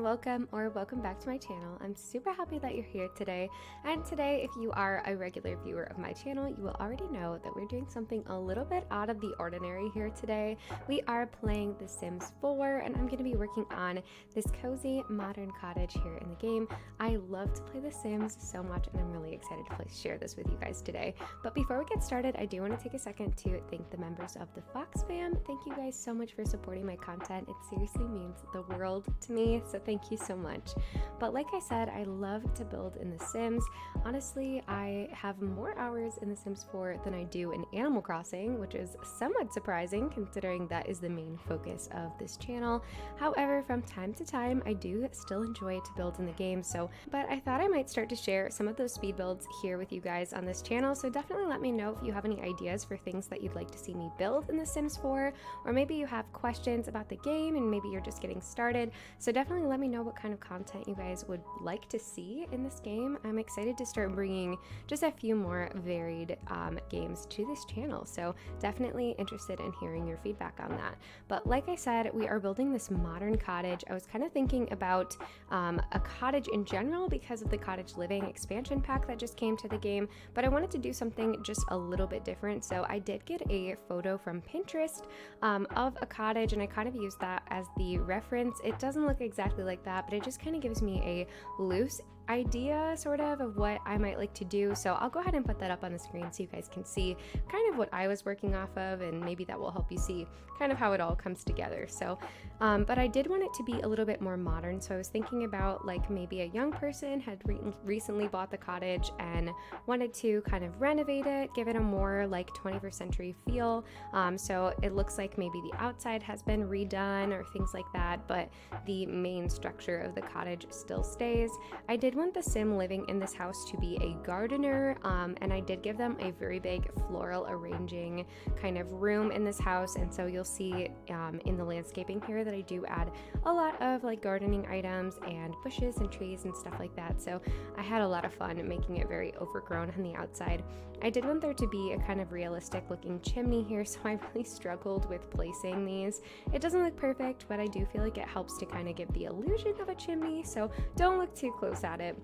welcome back to my channel. I'm super happy that you're here today. And today, if you are a regular viewer of my channel, you will already know that we're doing something a little bit out of the ordinary here today. We are playing The Sims 4, and I'm going to be working on this cozy modern cottage here in the game. I love to play The Sims so much, and I'm really excited to share this with you guys today. But before we get started, I do want to take a second to thank the members of the Fox fam. Thank you guys so much for supporting my content. It seriously means the world to me, so thank you so much. But like I said, I love to build in The Sims. Honestly, I have more hours in The Sims 4 than I do in Animal Crossing, which is somewhat surprising considering that is the main focus of this channel. However, from time to time, I do still enjoy to build in the game, but I thought I might start to share some of those speed builds here with you guys on this channel, so definitely let me know if you have any ideas for things that you'd like to see me build in The Sims 4, or maybe you have questions about the game and maybe you're just getting started. So definitely let me know what kind of content you guys would like to see in this game. I'm excited to start bringing just a few more varied games to this channel, so definitely interested in hearing your feedback on that. But like I said, we are building this modern cottage. I was kind of thinking about a cottage in general because of the Cottage Living expansion pack that just came to the game, but I wanted to do something just a little bit different. So I did get a photo from Pinterest of a cottage, and I kind of used that as the reference. It doesn't look exactly like that, but it just kind of gives me a loose idea sort of what I might like to do. So I'll go ahead and put that up on the screen so you guys can see kind of what I was working off of, and maybe that will help you see kind of how it all comes together. So but I did want it to be a little bit more modern, so I was thinking about like maybe a young person had recently bought the cottage and wanted to kind of renovate it, give it a more like 21st century feel. So it looks like maybe the outside has been redone or things like that, but the main structure of the cottage still stays. I did want the sim living in this house to be a gardener, and I did give them a very big floral arranging kind of room in this house, and so you'll see in the landscaping here that I do add a lot of like gardening items and bushes and trees and stuff like that. So I had a lot of fun making it very overgrown on the outside. I did want there to be a kind of realistic looking chimney here, so I really struggled with placing these. It doesn't look perfect, but I do feel like it helps to kind of give the illusion of a chimney, so don't look too close at it.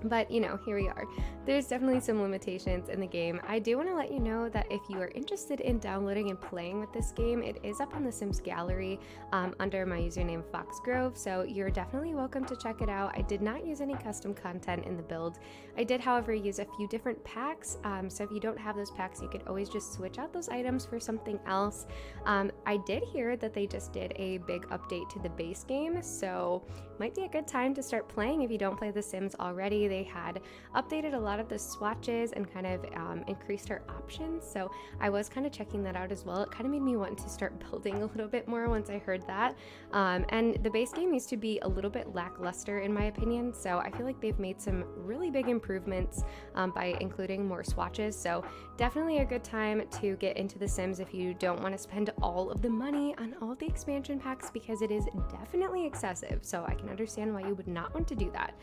But you know, here we are. There's definitely some limitations in the game. I do want to let you know that if you are interested in downloading and playing with this game, it is up on the Sims gallery under my username Foxgrove, so you're definitely welcome to check it out. I did not use any custom content in the build. I did, however, use a few different packs, so if you don't have those packs, you could always just switch out those items for something else. I did hear that they just did a big update to the base game, so might be a good time to start playing if you don't play The Sims already. They had updated a lot of the swatches and kind of increased our options, so I was kind of checking that out as well. It kind of made me want to start building a little bit more once I heard that. And the base game used to be a little bit lackluster in my opinion, so I feel like they've made some really big improvements by including more swatches, so definitely a good time to get into The Sims if you don't want to spend all of the money on all the expansion packs, because it is definitely excessive, so I can understand why you would not want to do that.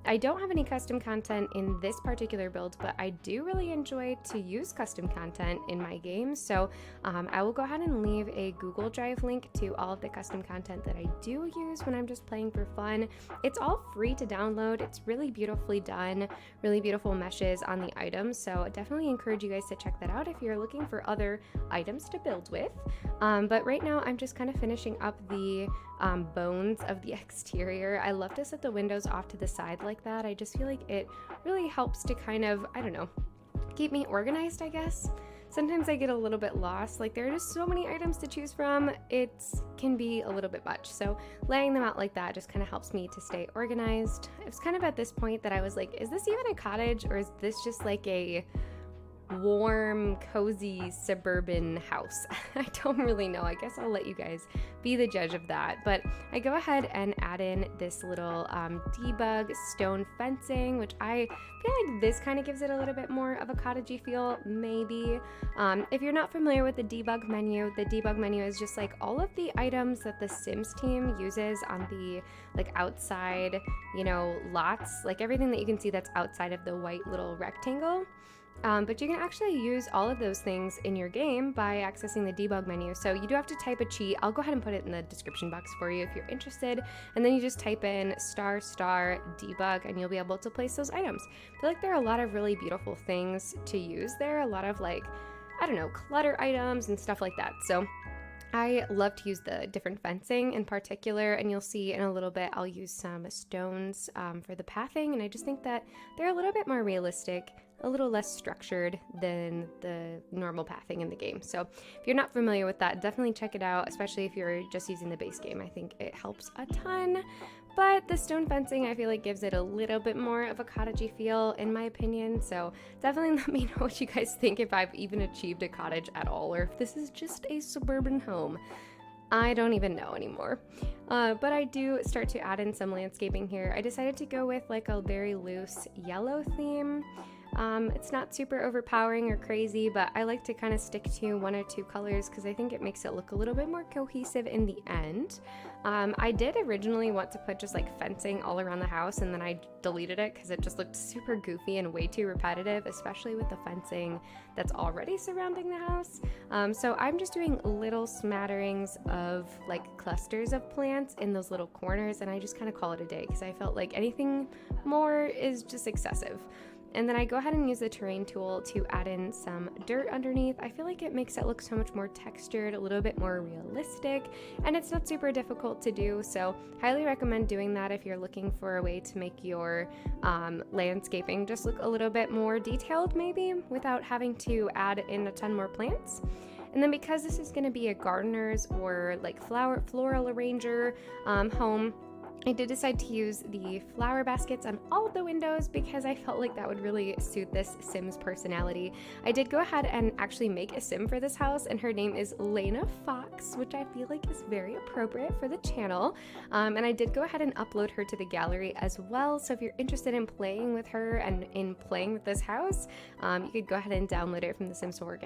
I don't have any custom content in this particular build, but I do really enjoy to use custom content in my games, so I will go ahead and leave a Google Drive link to all of the custom content that I do use when I'm just playing for fun. It's all free to download. It's really beautifully done, really beautiful meshes on the items, so definitely encourage you guys to check that out if you're looking for other items to build with. But right now I'm just kind of finishing up the bones of the exterior. I love to set the windows off to the side like that. I just feel like it really helps to kind of, I don't know, keep me organized, I guess. Sometimes I get a little bit lost, like there are just so many items to choose from, it can be a little bit much, so laying them out like that just kind of helps me to stay organized. It was kind of at this point that I was like, is this even a cottage, or is this just like a warm, cozy suburban house? I don't really know. I guess I'll let you guys be the judge of that. But I go ahead and add in this little debug stone fencing, which I feel like this kind of gives it a little bit more of a cottagey feel, maybe. If you're not familiar with the debug menu is just like all of the items that the Sims team uses on the like outside, you know, lots, like everything that you can see that's outside of the white little rectangle. But you can actually use all of those things in your game by accessing the debug menu. So you do have to type a cheat. I'll go ahead and put it in the description box for you if you're interested. And then you just type in ** debug and you'll be able to place those items. I feel like there are a lot of really beautiful things to use there. A lot of like, I don't know, clutter items and stuff like that. So I love to use the different fencing in particular, and you'll see in a little bit I'll use some stones for the pathing, and I just think that they're a little bit more realistic, a little less structured than the normal pathing in the game. So if you're not familiar with that, definitely check it out, especially if you're just using the base game. I think it helps a ton. But the stone fencing, I feel like, gives it a little bit more of a cottagey feel, in my opinion. So definitely let me know what you guys think, if I've even achieved a cottage at all, or if this is just a suburban home. I don't even know anymore. But I do start to add in some landscaping here. I decided to go with like a very loose yellow theme. It's not super overpowering or crazy, but I like to kind of stick to one or two colors because I think it makes it look a little bit more cohesive in the end. I did originally want to put just like fencing all around the house, and then I deleted it because it just looked super goofy and way too repetitive, especially with the fencing that's already surrounding the house. So I'm just doing little smatterings of like clusters of plants in those little corners, and I just kind of call it a day because I felt like anything more is just excessive. And then I go ahead and use the terrain tool to add in some dirt underneath. I feel like it makes it look so much more textured, a little bit more realistic, and it's not super difficult to do. So highly recommend doing that if you're looking for a way to make your landscaping just look a little bit more detailed, maybe, without having to add in a ton more plants. And then because this is going to be a gardener's or like floral arranger home, I did decide to use the flower baskets on all of the windows because I felt like that would really suit this Sim's personality. I did go ahead and actually make a Sim for this house, and her name is Lena Fox, which I feel like is very appropriate for the channel. And I did go ahead and upload her to the gallery as well. So if you're interested in playing with her and in playing with this house, you could go ahead and download it from the Sims 4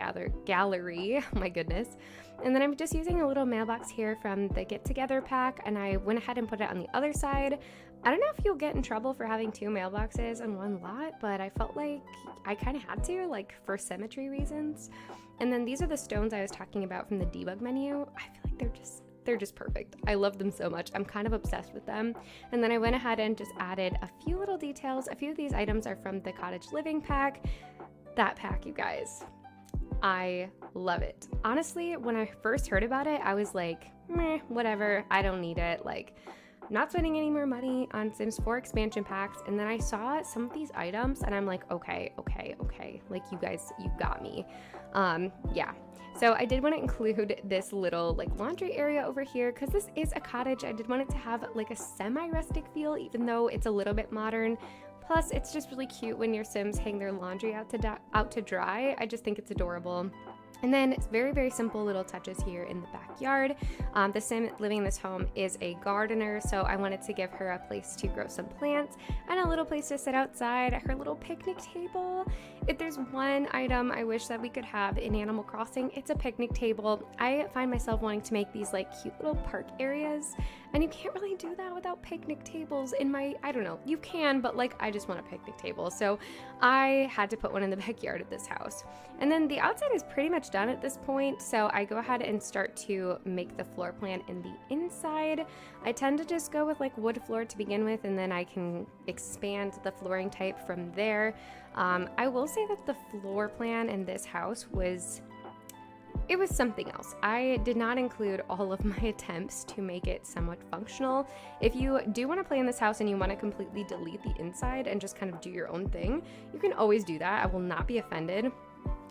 gallery. Oh my goodness. And then I'm just using a little mailbox here from the Get Together pack, and I went ahead and put it on the other side. I don't know if you'll get in trouble for having two mailboxes on one lot, but I felt like I kind of had to, like for symmetry reasons. And then these are the stones I was talking about from the debug menu. I feel like they're just perfect. I love them so much. I'm kind of obsessed with them. And then I went ahead and just added a few little details. A few of these items are from the Cottage Living pack. That pack, you guys. I love it. Honestly, when I first heard about it, I was like, meh, whatever, I don't need it. Like, not spending any more money on Sims 4 expansion packs. And then I saw some of these items and I'm like, okay. Like, you guys, you got me. Yeah. So I did want to include this little like laundry area over here because this is a cottage. I did want it to have like a semi-rustic feel, even though it's a little bit modern. Plus, it's just really cute when your Sims hang their laundry out to dry. I just think it's adorable. And then it's very, very simple little touches here in the backyard. The Sim living in this home is a gardener, so I wanted to give her a place to grow some plants and a little place to sit outside, her little picnic table. If there's one item I wish that we could have in Animal Crossing, it's a picnic table. I find myself wanting to make these like cute little park areas, and you can't really do that without picnic tables in my, I don't know, you can, but like I just want a picnic table. So I had to put one in the backyard of this house. And then the outside is pretty much done at this point, so I go ahead and start to make the floor plan in the inside. I tend to just go with like wood floor to begin with, and then I can expand the flooring type from there. I will say that the floor plan in this house was something else. I did not include all of my attempts to make it somewhat functional. If you do want to play in this house and you want to completely delete the inside and just kind of do your own thing, you can always do that. I will not be offended.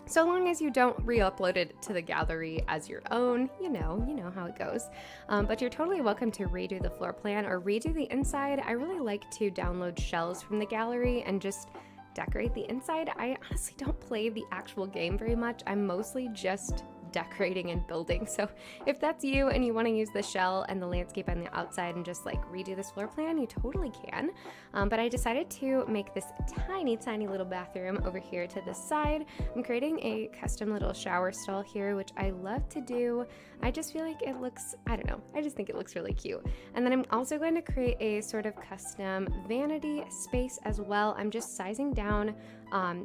So long as you don't re-upload it to the gallery as your own, you know how it goes. But you're totally welcome to redo the floor plan or redo the inside. I really like to download shells from the gallery and just decorate the inside. I honestly don't play the actual game very much. I'm mostly just decorating and building. So if that's you and you want to use the shell and the landscape on the outside and just like redo this floor plan, you totally can. But I decided to make this tiny little bathroom over here to the side. I'm creating a custom little shower stall here, which I love to do. I just feel like it looks, I don't know, I just think it looks really cute. And then I'm also going to create a sort of custom vanity space as well. I'm just sizing down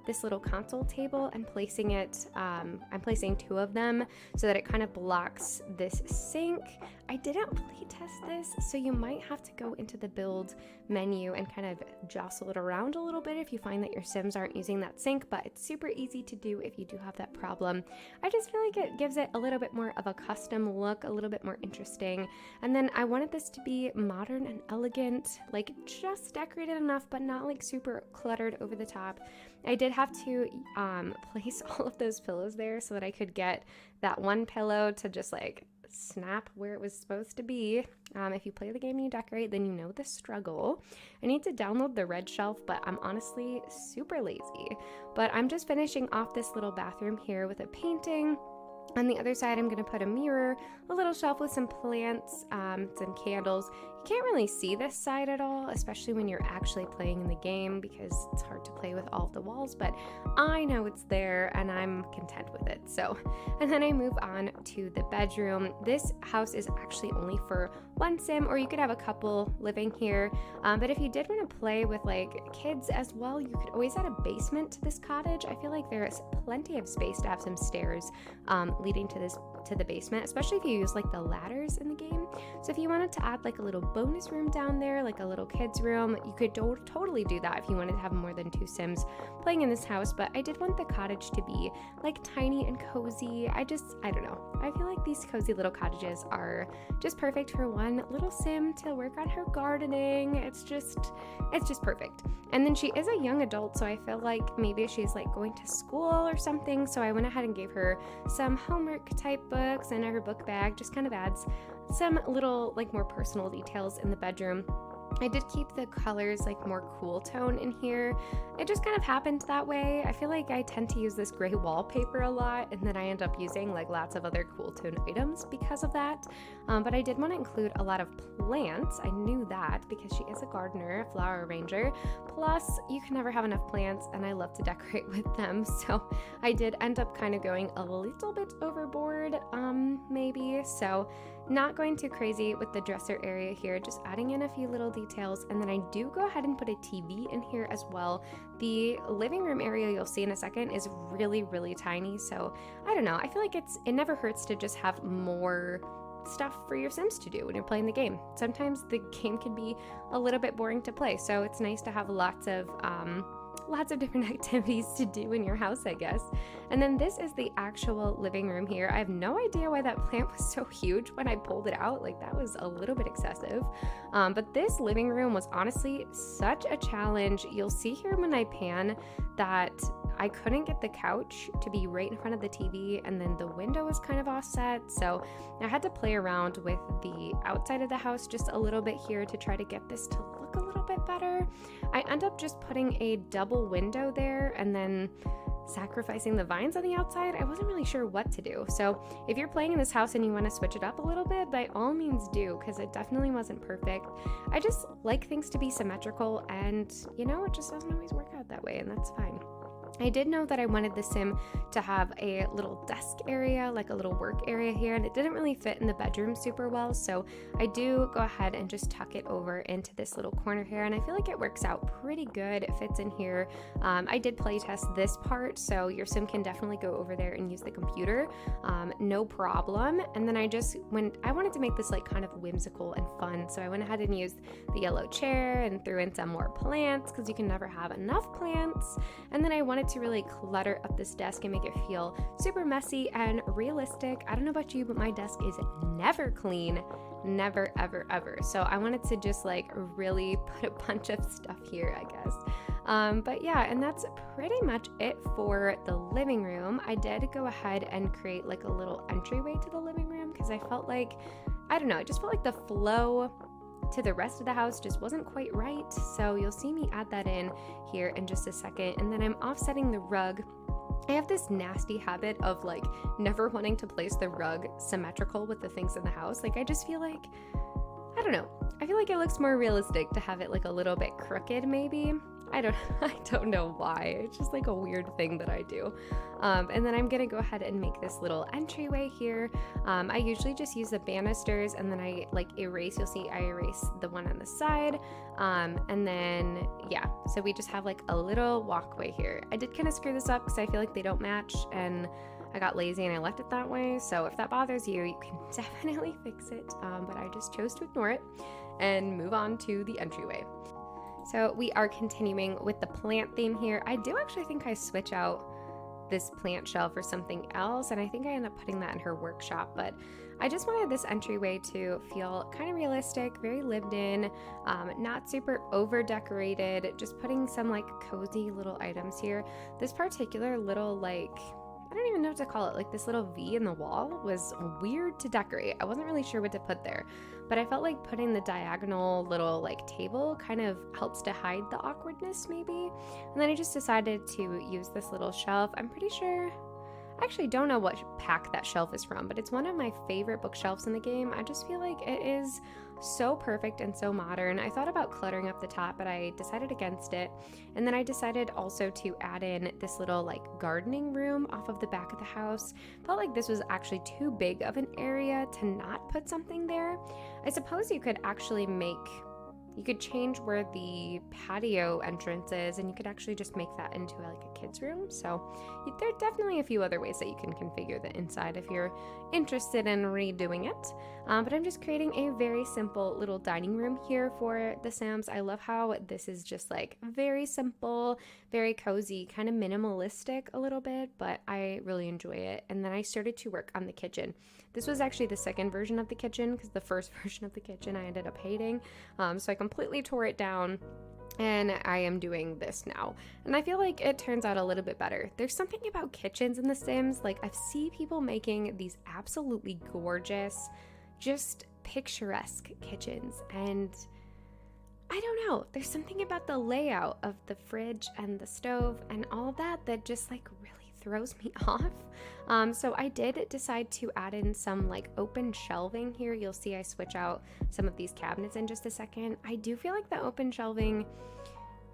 this little console table and placing it, I'm placing 2 of them so that it kind of blocks this sink. I didn't playtest this, so you might have to go into the build menu and kind of jostle it around a little bit if you find that your Sims aren't using that sink, but it's super easy to do if you do have that problem. I just feel like it gives it a little bit more of a custom look, a little bit more interesting. And then I wanted this to be modern and elegant, like just decorated enough, but not like super cluttered over the top. I did have to place all of those pillows there so that I could get that one pillow to just like snap where it was supposed to be. If you play the game and you decorate, then you know the struggle. I need to download the red shelf, but I'm honestly super lazy. But I'm just finishing off this little bathroom here with a painting. On the other side, I'm going to put a mirror, a little shelf with some plants, some candles. You can't really see this side at all, especially when you're actually playing in the game because it's hard to play with all of the walls, but I know it's there and I'm content with it. So, and then I move on to the bedroom. This house is actually only for one Sim, or you could have a couple living here. But if you did want to play with like kids as well, you could always add a basement to this cottage. I feel like there is plenty of space to have some stairs leading to the basement, especially if you use like the ladders in the game. So if you wanted to add like a little bonus room down there, like a little kids room, you could totally do that if you wanted to have more than 2 Sims playing in this house. But I did want the cottage to be like tiny and cozy. I don't know. I feel like these cozy little cottages are just perfect for one little Sim to work on her gardening. It's just perfect. And then she is a young adult, so I feel like maybe she's like going to school or something. So I went ahead and gave her some homework type books, and her book bag just kind of adds some little like more personal details in the bedroom. I did keep the colors like more cool tone in here. It just kind of happened that way. I feel like I tend to use this gray wallpaper a lot, and then I end up using like lots of other cool tone items because of that. But I did want to include a lot of plants. I knew that because she is a gardener, a flower arranger. Plus, you can never have enough plants, and I love to decorate with them. So I did end up kind of going a little bit overboard, maybe. So not going too crazy with the dresser area here, just adding in a few little details. And then I do go ahead and put a TV in here as well. The living room area you'll see in a second is really, really tiny. So I don't know. I feel like it never hurts to just have more stuff for your Sims to do when you're playing the game. Sometimes the game can be a little bit boring to play, so it's nice to have lots of different activities to do in your house, I guess. And then this is the actual living room here. I have no idea why that plant was so huge when I pulled it out. Like, that was a little bit excessive. But this living room was honestly such a challenge. You'll see here when I pan that I couldn't get the couch to be right in front of the TV, and then the window was kind of offset, so I had to play around with the outside of the house just a little bit here to try to get this to look a little bit better. I end up just putting a double window there and then sacrificing the vines on the outside. I wasn't really sure what to do. So if you're playing in this house and you want to switch it up a little bit, by all means do, because it definitely wasn't perfect. I just like things to be symmetrical, and you know, it just doesn't always work out that way, and that's fine. I did know that I wanted the Sim to have a little desk area, like a little work area here, and it didn't really fit in the bedroom super well, so I do go ahead and just tuck it over into this little corner here, and I feel like it works out pretty good. It fits in here. I did play test this part, so your Sim can definitely go over there and use the computer, no problem. And then I wanted to make this like kind of whimsical and fun, so I went ahead and used the yellow chair and threw in some more plants, because you can never have enough plants. And then I wanted to really clutter up this desk and make it feel super messy and realistic. I don't know about you, but my desk is never clean, never, ever, ever. So I wanted to just like really put a bunch of stuff here, I guess. But yeah, and that's pretty much it for the living room. I did go ahead and create like a little entryway to the living room, because I felt like, I don't know, it just felt like the flow to the rest of the house just wasn't quite right. So you'll see me add that in here in just a second. And then I'm offsetting the rug. I have this nasty habit of like never wanting to place the rug symmetrical with the things in the house. Like, I just feel like, I don't know, I feel like it looks more realistic to have it like a little bit crooked maybe. I don't know why. It's just like a weird thing that I do. And then I'm gonna go ahead and make this little entryway here. I usually just use the banisters, and then I like erase. You'll see I erase the one on the side. And then yeah, so we just have like a little walkway here. I did kind of screw this up because I feel like they don't match, and I got lazy and I left it that way. So if that bothers you, you can definitely fix it. But I just chose to ignore it and move on to the entryway. So we are continuing with the plant theme here. I do actually think I switch out this plant shelf for something else, and I think I end up putting that in her workshop, but I just wanted this entryway to feel kind of realistic, very lived in, not super over decorated, just putting some like cozy little items here. This particular little like, I don't even know what to call it, like this little V in the wall was weird to decorate. I wasn't really sure what to put there, but I felt like putting the diagonal little like table kind of helps to hide the awkwardness maybe. And then I just decided to use this little shelf. I'm pretty sure, I actually don't know what pack that shelf is from, but it's one of my favorite bookshelves in the game. I just feel like it is so perfect and so modern. I thought about cluttering up the top, but I decided against it. And then I decided also to add in this little like gardening room off of the back of the house. Felt like this was actually too big of an area to not put something there. I suppose you could actually you could change where the patio entrance is, and you could actually just make that into like a kid's room. So there are definitely a few other ways that you can configure the inside if you're interested in redoing it. But I'm just creating a very simple little dining room here for the Sims. I love how this is just like very simple, very cozy, kind of minimalistic a little bit, but I really enjoy it. And then I started to work on the kitchen. This was actually the second version of the kitchen, because the first version of the kitchen I ended up hating. So I completely tore it down, and I am doing this now. And I feel like it turns out a little bit better. There's something about kitchens in The Sims. Like, I've seen people making these absolutely gorgeous, just picturesque kitchens, and I don't know, there's something about the layout of the fridge and the stove and all of that that just like really throws me off. So I did decide to add in some like open shelving here. You'll see I switch out some of these cabinets in just a second. I do feel like the open shelving,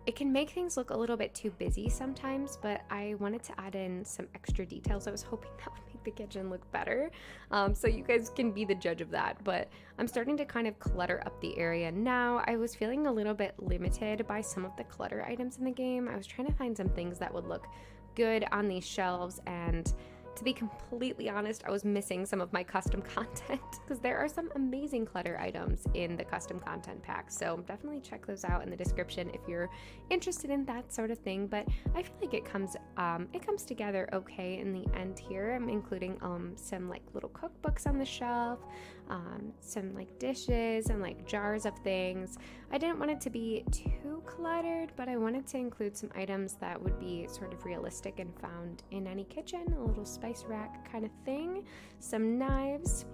it can make things look a little bit too busy sometimes, but I wanted to add in some extra details. I was hoping that would make the kitchen look better. So you guys can be the judge of that, but I'm starting to kind of clutter up the area now. I was feeling a little bit limited by some of the clutter items in the game. I was trying to find some things that would look good on these shelves, and to be completely honest, I was missing some of my custom content, because there are some amazing clutter items in the custom content pack. So definitely check those out in the description if you're interested in that sort of thing. But I feel like it comes together okay in the end here. I'm including some like little cookbooks on the shelf, some like dishes and like jars of things. I didn't want it to be too cluttered, but I wanted to include some items that would be sort of realistic and found in any kitchen, a little spice rack kind of thing, some knives.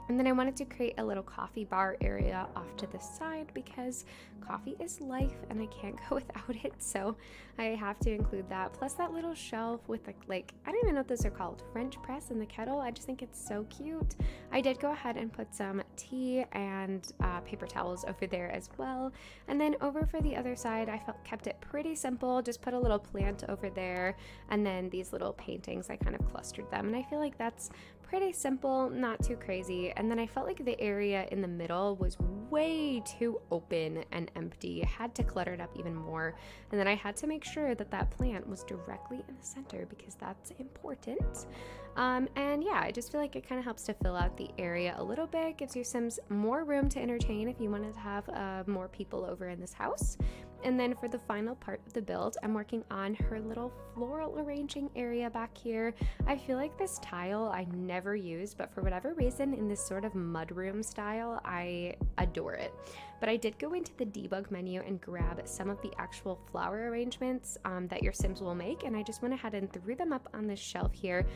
And then I wanted to create a little coffee bar area off to the side, because coffee is life and I can't go without it. So I have to include that. Plus that little shelf with like I don't even know what those are called, French press in the kettle. I just think it's so cute. I did go ahead and put some tea and paper towels over there as well. And then over for the other side, I kept it pretty simple. Just put a little plant over there, and then these little paintings, I kind of clustered them. And I feel like that's pretty simple, not too crazy. And then I felt like the area in the middle was way too open and empty. I had to clutter it up even more. And then I had to make sure that that plant was directly in the center, because that's important. And yeah, I just feel like it kind of helps to fill out the area a little bit, gives your Sims more room to entertain if you wanted to have more people over in this house. And then for the final part of the build, I'm working on her little floral arranging area back here. I feel like this tile I never used, but for whatever reason in this sort of mudroom style, I adore it. But I did go into the debug menu and grab some of the actual flower arrangements that your Sims will make, and I just went ahead and threw them up on this shelf here.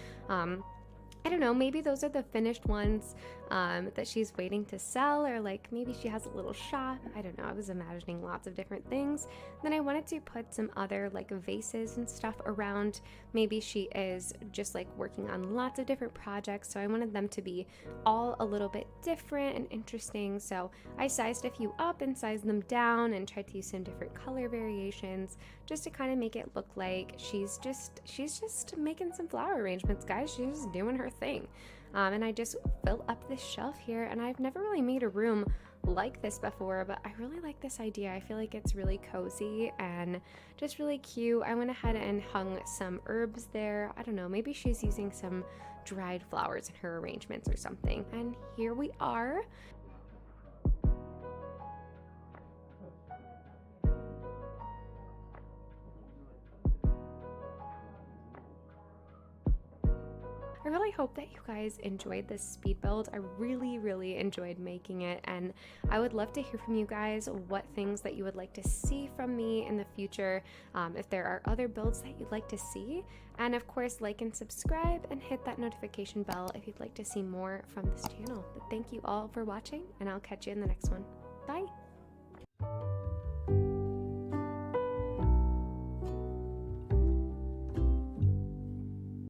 I don't know, maybe those are the finished ones that she's waiting to sell, or like maybe she has a little shop. I don't know, I was imagining lots of different things. Then I wanted to put some other like vases and stuff around. Maybe she is just like working on lots of different projects, so I wanted them to be all a little bit different and interesting. So I sized a few up and sized them down and tried to use some different color variations just to kind of make it look like she's just making some flower arrangements, guys. She's just doing her thing. And I just fill up this shelf here, and I've never really made a room like this before, but I really like this idea. I feel like it's really cozy and just really cute. I went ahead and hung some herbs there. I don't know, maybe she's using some dried flowers in her arrangements or something. And here we are. I really hope that you guys enjoyed this speed build. I really enjoyed making it, and I would love to hear from you guys what things that you would like to see from me in the future, if there are other builds that you'd like to see, and of course like and subscribe and hit that notification bell if you'd like to see more from this channel. But thank you all for watching, and I'll catch you in the next one. Bye!